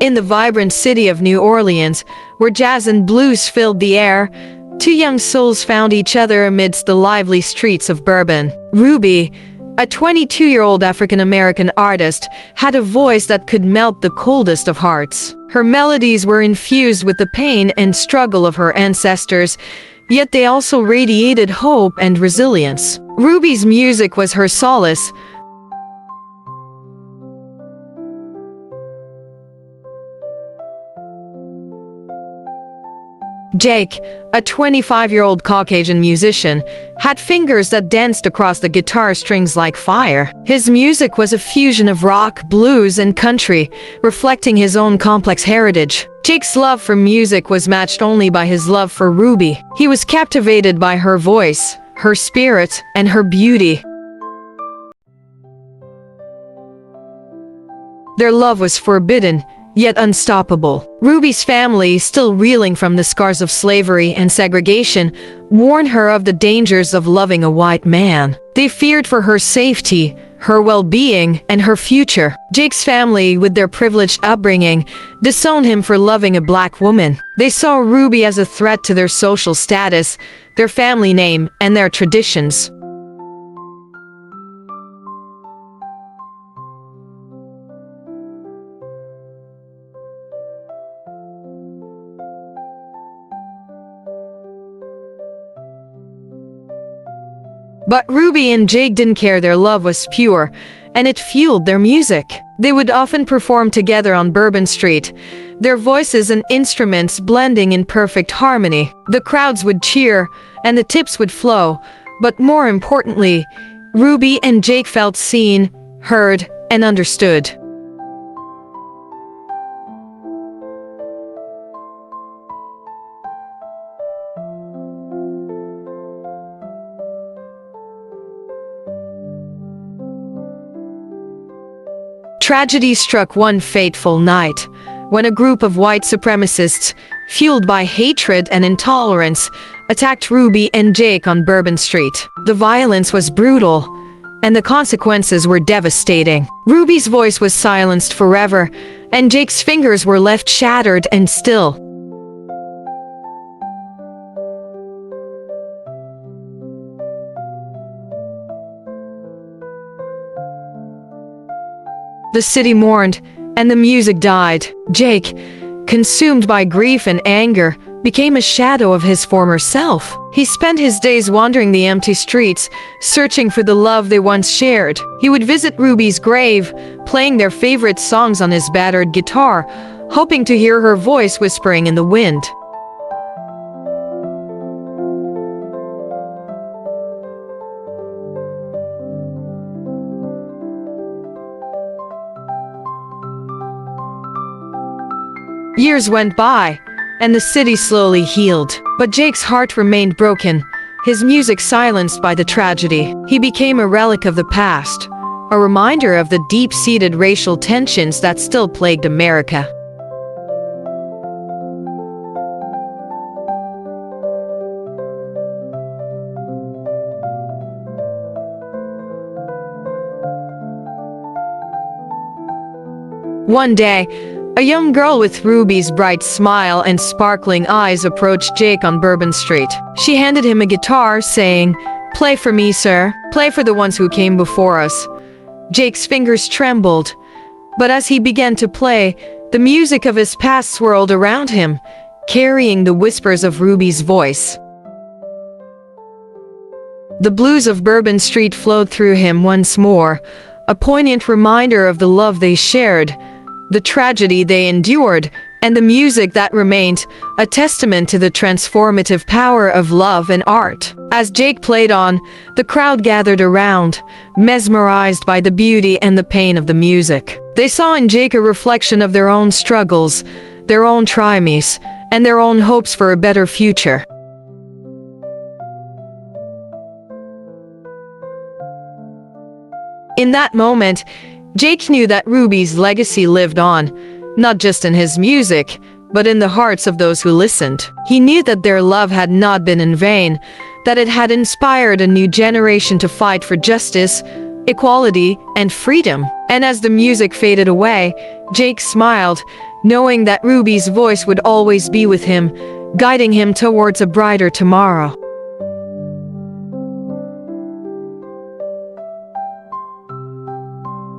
In the vibrant city of New Orleans, where jazz and blues filled the air, two young souls found each other amidst the lively streets of Bourbon. Ruby, a 22-year-old African-American artist, had a voice that could melt the coldest of hearts. Her melodies were infused with the pain and struggle of her ancestors, yet they also radiated hope and resilience. Ruby's music was her solace. Jake, a 25-year-old Caucasian musician, had fingers that danced across the guitar strings like fire. His music was a fusion of rock, blues, and country, reflecting his own complex heritage. Jake's love for music was matched only by his love for Ruby. He was captivated by her voice, her spirit, and her beauty. Their love was forbidden, yet unstoppable. Ruby's family, still reeling from the scars of slavery and segregation, warned her of the dangers of loving a white man. They feared for her safety, her well-being, and her future. Jake's family, with their privileged upbringing, disowned him for loving a black woman. They saw Ruby as a threat to their social status, their family name, and their traditions. But Ruby and Jake didn't care. Their love was pure, and it fueled their music. They would often perform together on Bourbon Street, their voices and instruments blending in perfect harmony. The crowds would cheer, and the tips would flow, but more importantly, Ruby and Jake felt seen, heard, and understood. Tragedy struck one fateful night, when a group of white supremacists, fueled by hatred and intolerance, attacked Ruby and Jake on Bourbon Street. The violence was brutal, and the consequences were devastating. Ruby's voice was silenced forever, and Jake's fingers were left shattered and still. The city mourned, and the music died. Jake, consumed by grief and anger, became a shadow of his former self. He spent his days wandering the empty streets, searching for the love they once shared. He would visit Ruby's grave, playing their favorite songs on his battered guitar, hoping to hear her voice whispering in the wind. Years went by, and the city slowly healed. But Jake's heart remained broken, his music silenced by the tragedy. He became a relic of the past, a reminder of the deep-seated racial tensions that still plagued America. One day, a young girl with Ruby's bright smile and sparkling eyes approached Jake on Bourbon Street. She handed him a guitar, saying, "Play for me, sir. Play for the ones who came before us." Jake's fingers trembled, but as he began to play, the music of his past swirled around him, carrying the whispers of Ruby's voice. The blues of Bourbon Street flowed through him once more, a poignant reminder of the love they shared, the tragedy they endured, and the music that remained, a testament to the transformative power of love and art. As Jake played on, the crowd gathered around, mesmerized by the beauty and the pain of the music. They saw in Jake a reflection of their own struggles, their own triumphs, and their own hopes for a better future. In that moment, Jake knew that Ruby's legacy lived on, not just in his music, but in the hearts of those who listened. He knew that their love had not been in vain, that it had inspired a new generation to fight for justice, equality, and freedom. And as the music faded away, Jake smiled, knowing that Ruby's voice would always be with him, guiding him towards a brighter tomorrow.